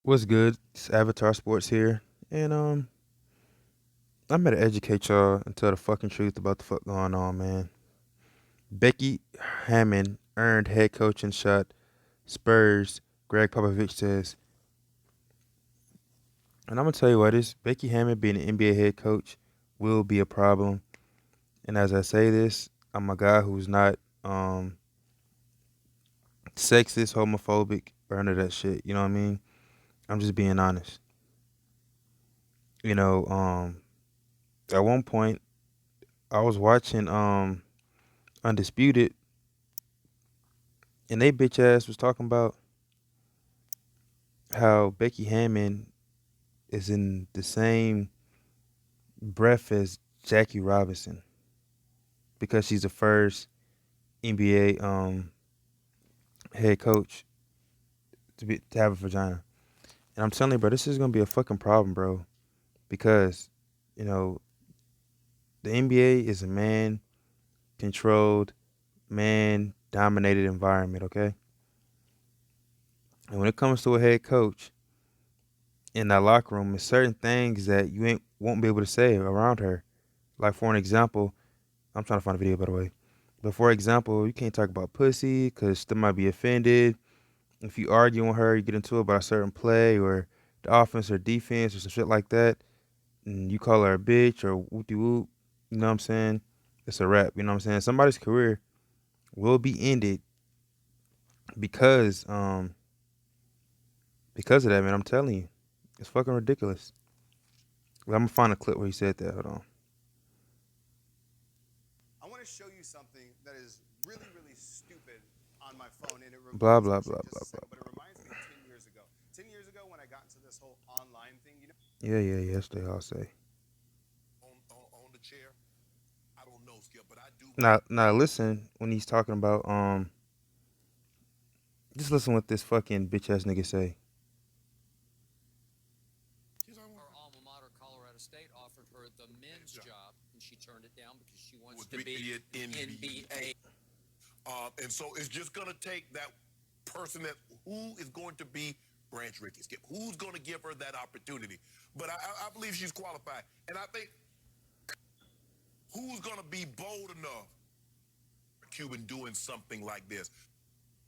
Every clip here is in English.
What's good? It's Avatar Sports here, and I'm here to educate y'all and tell the fucking truth about the fuck going on, man. Becky Hammon earned head coaching shot. Spurs. Greg Popovich says, and I'm gonna tell you what this Becky Hammon being an NBA head coach will be a problem. And as I say this, I'm a guy who's not sexist, homophobic, or none of that shit. You know what I mean? I'm just being honest. You know, at one point I was watching Undisputed, and they bitch ass was talking about how Becky Hammon is in the same breath as Jackie Robinson because she's the first NBA head coach to have a vagina. And I'm telling you, bro, this is gonna be a fucking problem, bro, because you know the NBA is a man controlled, man dominated environment, okay? And when it comes to a head coach in that locker room, there's certain things that you ain't won't be able to say around her. Like for an example, I'm trying to find a video by the way. But for example, you can't talk about pussy because they might be offended. If you argue with her, you get into it about a certain play or the offense or defense or some shit like that, and you call her a bitch or whoop de whoop, you know what I'm saying? It's a wrap. You know what I'm saying? Somebody's career will be ended because because of that, man. I'm telling you, it's fucking ridiculous. I'm gonna find a clip where he said that. Hold on. I want to show you something that is really, really stupid on my phone, and it Blah reminds me, blah actually, blah just blah a blah second, but it blah. reminds me of 10 years ago. 10 years ago, when I got into this whole online thing, you know. Yeah, yeah, yeah. That's what they all say. On the chair. I don't know, Skip, but I do Now, now listen when he's talking about just listen what this fucking bitch ass nigga say. her alma mater, Colorado State, offered her the men's job, and she turned it down because she wants to be an NBA. And so it's just going to take that person that who is going to be Branch Rickey, Skip, who's going to give her that opportunity. But I believe she's qualified, and I think who's going to be bold enough, Cuban, doing something like this.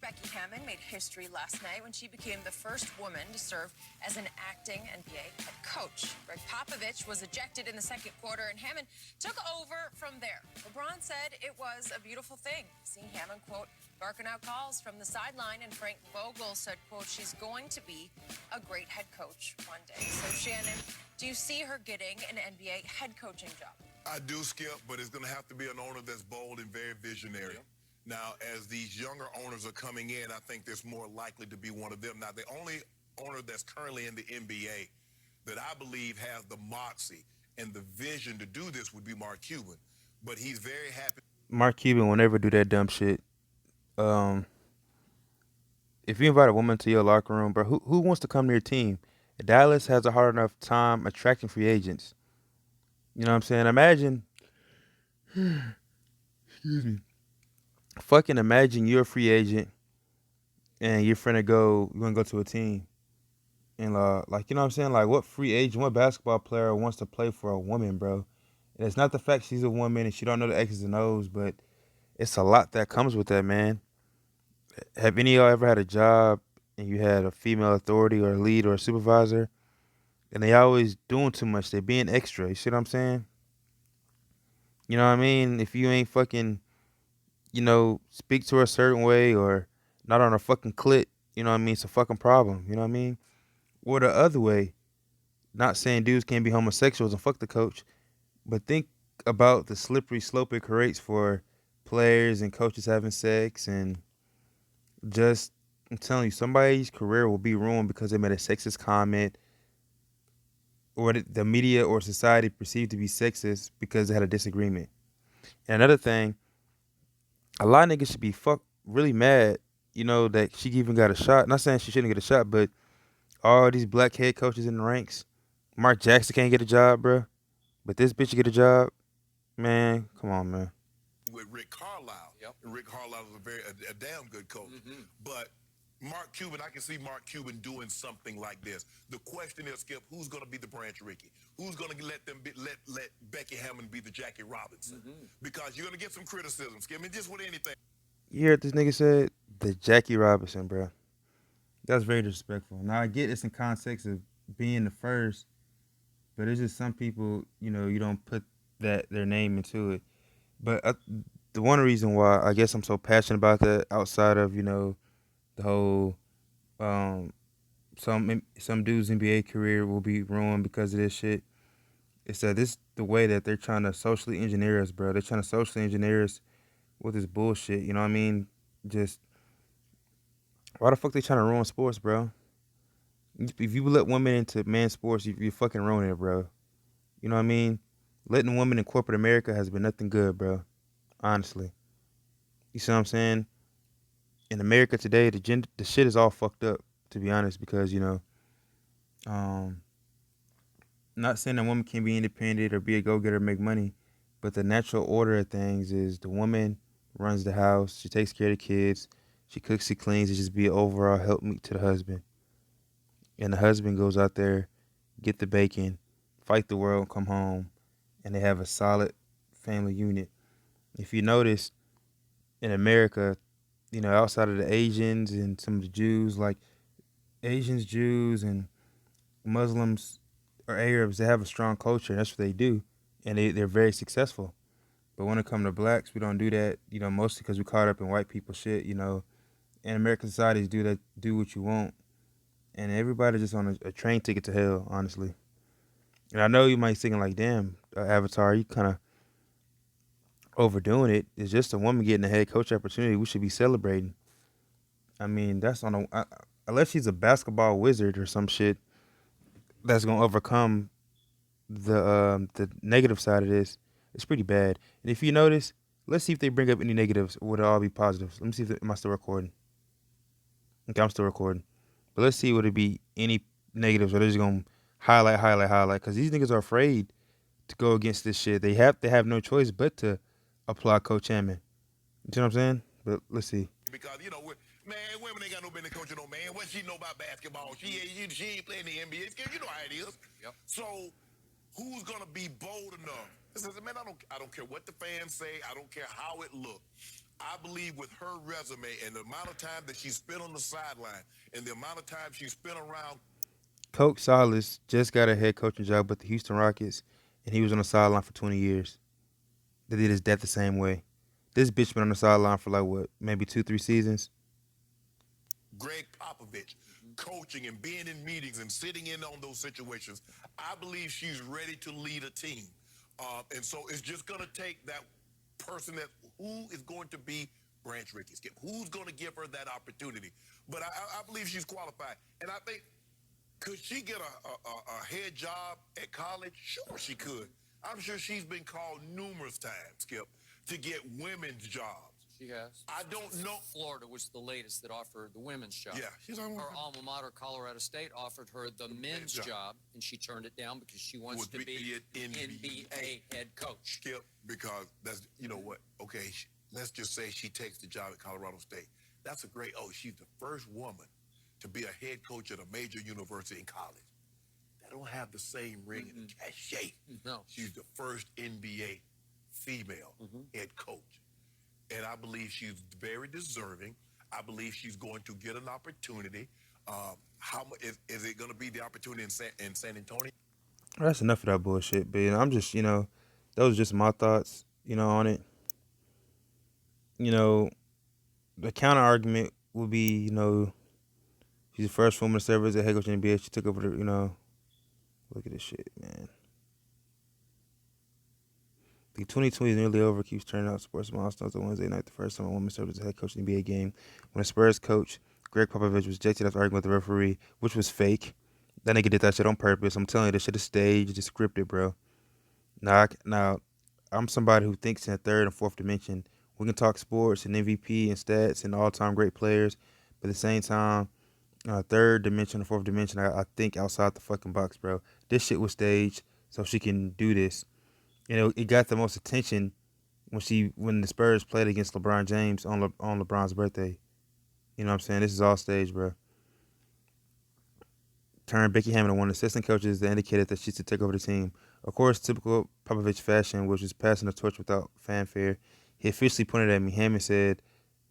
Becky Hammon made history last night when she became the first woman to serve as an acting NBA head coach. Greg Popovich was ejected in the second quarter, and Hammon took over from there. LeBron said it was a beautiful thing, seeing Hammon, quote, barking out calls from the sideline, and Frank Vogel said, quote, she's going to be a great head coach one day. So, Shannon, do you see her getting an NBA head coaching job? I do, Skip, but it's going to have to be an owner that's bold and very visionary. Now, as these younger owners are coming in, I think there's more likely to be one of them. Now, the only owner that's currently in the NBA that I believe has the moxie and the vision to do this would be Mark Cuban. But he's very happy. Mark Cuban will never do that dumb shit. Um, if you invite a woman to your locker room, bro, who wants to come to your team? Dallas has a hard enough time attracting free agents. You know what I'm saying? Imagine, excuse me, fucking imagine you're a free agent and you're finna go, you wanna go to a team. And like you know what I'm saying? Like what free agent, what basketball player wants to play for a woman, bro? And it's not the fact she's a woman and she don't know the X's and O's, but it's a lot that comes with that, man. Have any of y'all ever had a job and you had a female authority or a lead or a supervisor and they always doing too much? They being extra. You see what I'm saying? You know what I mean? If you ain't fucking, speak to her a certain way or not on a fucking clit, you know what I mean? It's a fucking problem. You know what I mean? Or the other way, not saying dudes can't be homosexuals and fuck the coach, but think about the slippery slope it creates for players and coaches having sex and just I'm telling you, somebody's career will be ruined because they made a sexist comment or the media or society perceived to be sexist because they had a disagreement. And another thing, a lot of niggas should be really mad, that she even got a shot. Not saying she shouldn't get a shot, but all these black head coaches in the ranks, Mark Jackson can't get a job, bro. But this bitch get a job, man. Come on, man. With Rick Carlisle. Yep. And Rick Carlisle was a damn good coach. Mm-hmm. But Mark Cuban, I can see Mark Cuban doing something like this. The question is, Skip, who's going to be the Branch Rickey? Who's going to let them let Becky Hammon be the Jackie Robinson? Because you're going to get some criticism, Skip. I mean, just with anything. You hear what this nigga said? The Jackie Robinson, bro. That's very disrespectful. Now I get it's in context of being the first, but it's just some people, you don't put that their name into it. But the one reason why I guess I'm so passionate about that, outside of the whole um, some dude's NBA career will be ruined because of this shit. It's that this the way that they're trying to socially engineer us, bro. They're trying to socially engineer us with this bullshit. You know what I mean? Just why the fuck they trying to ruin sports, bro? If you let women into men's sports, you fucking ruining it, bro. You know what I mean? Letting women in corporate America has been nothing good, bro. Honestly, you see what I'm saying? In America today, the shit is all fucked up. To be honest, because um, not saying a woman can be independent or be a go getter, make money, but the natural order of things is the woman runs the house, she takes care of the kids, she cooks, she cleans, and just be an overall helpmeet to the husband. And the husband goes out there, get the bacon, fight the world, come home, and they have a solid family unit. If you notice, in America, outside of the Asians and some of the Jews, like Asians, Jews, and Muslims or Arabs, they have a strong culture. And that's what they do, and they're very successful. But when it comes to blacks, we don't do that. Mostly because we caught up in white people shit. And American societies do what you want, and everybody just on a train ticket to hell, honestly. And I know you might be thinking like, damn, Avatar, you kind of overdoing it. It's just a woman getting a head coach opportunity. We should be celebrating. I mean, that's unless she's a basketball wizard or some shit that's gonna overcome the negative side of this. It's pretty bad. And if you notice, let's see if they bring up any negatives. Would it all be positives? Let me see if am I still recording? Okay, I'm still recording. But let's see would it be any negatives or they're just gonna highlight. Because these niggas are afraid to go against this shit. They have no choice but to apply Coach Hammond. You know what I'm saying? But let's see. Because, man, women ain't got no business coaching no man. What she know about basketball? She ain't playing the NBA. You know how it is. Yep. So who's going to be bold enough? Listen, man, I don't care what the fans say. I don't care how it looks. I believe with her resume and the amount of time that she spent on the sideline and the amount of time she spent around. Coach Salas just got a head coaching job with the Houston Rockets, and he was on the sideline for 20 years. They did his death the same way. This bitch been on the sideline for like what, maybe 2-3 seasons. Greg Popovich coaching and being in meetings and sitting in on those situations. I believe she's ready to lead a team. And so it's just going to take that person who is going to be Branch Rickey, Skip, who's going to give her that opportunity. But I believe she's qualified. And I think, could she get a head job at college? Sure, she could. I'm sure she's been called numerous times, Skip, to get women's jobs. She has. I don't know. Florida was the latest that offered the women's job. Yeah, she's on her alma mater, Colorado State, offered her the men's job, and she turned it down because she wants to be an NBA head coach. Skip, because that's, you know what? Okay, let's just say she takes the job at Colorado State. That's a great. Oh, she's the first woman to be a head coach at a major university in college. They don't have the same ring and cachet. No, she's the first NBA female head coach. And I believe she's very deserving. I believe she's going to get an opportunity. How is it going to be the opportunity in San Antonio? That's enough of that bullshit. But I'm just, those are just my thoughts, on it. The counter argument would be, she's the first woman to serve as a head coach in the NBA. She took over the, look at this shit, man. The 2020 is nearly over. Keeps turning out sports milestones on Wednesday night. The first time a woman served as a head coach in the NBA game. When the Spurs coach, Greg Popovich, was ejected after arguing with the referee, which was fake. That nigga did that shit on purpose. I'm telling you, this shit is staged. It's scripted, bro. Now, I'm somebody who thinks in a third and fourth dimension. We can talk sports and MVP and stats and all-time great players, but at the same time, third dimension and fourth dimension, I think outside the fucking box, bro. This shit was staged so she can do this. It got the most attention when the Spurs played against LeBron James on LeBron's birthday. You know what I'm saying? This is all staged, bro. Turned Becky Hammon, one of the assistant coaches, that indicated that she should take over the team. Of course, typical Popovich fashion, which is passing the torch without fanfare. He officially pointed at me. Hammond said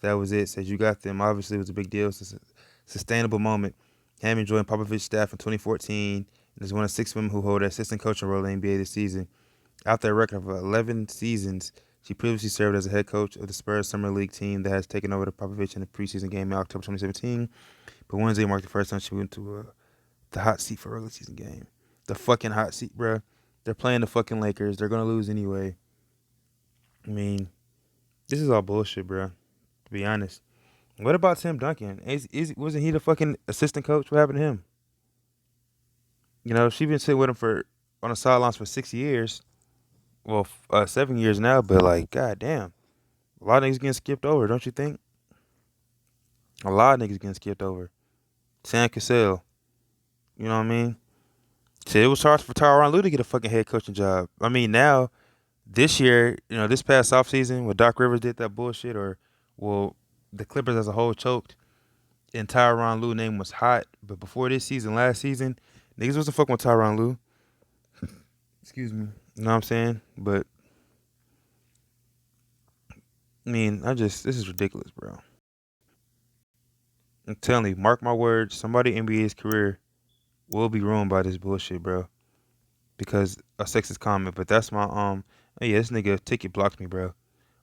that was it. Said you got them. Obviously, it was a big deal. It's a sustainable moment. Hammond joined Popovich's staff in 2014 and is one of 6 women who hold the assistant coaching role in the NBA this season. After a record of 11 seasons, she previously served as a head coach of the Spurs Summer League team that has taken over the Popovich in the preseason game in October 2017. But Wednesday marked the first time she went to the hot seat for a regular season game. The fucking hot seat, bruh. They're playing the fucking Lakers. They're gonna lose anyway. I mean, this is all bullshit, bruh. To be honest. What about Tim Duncan? Wasn't he the fucking assistant coach? What happened to him? You know, she been sitting with him for on the sidelines for 6 years. Well, 7 years now. But like, goddamn, a lot of niggas getting skipped over, don't you think? A lot of niggas getting skipped over. Sam Cassell, you know what I mean? Shit, it was hard for Tyronn Lue to get a fucking head coaching job. I mean, now this year, this past offseason, when Doc Rivers did that bullshit, or well, the Clippers as a whole choked, and Tyronn Lue name was hot. But before this season, last season, niggas wasn't fucking with Tyronn Lue. Excuse me. You know what I'm saying? But I mean, this is ridiculous, bro. I'm telling you, mark my words, somebody in NBA's career will be ruined by this bullshit, bro. Because a sexist comment. But that's my oh yeah, this nigga ticket blocked me, bro.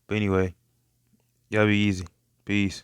But anyway, y'all be easy. Peace.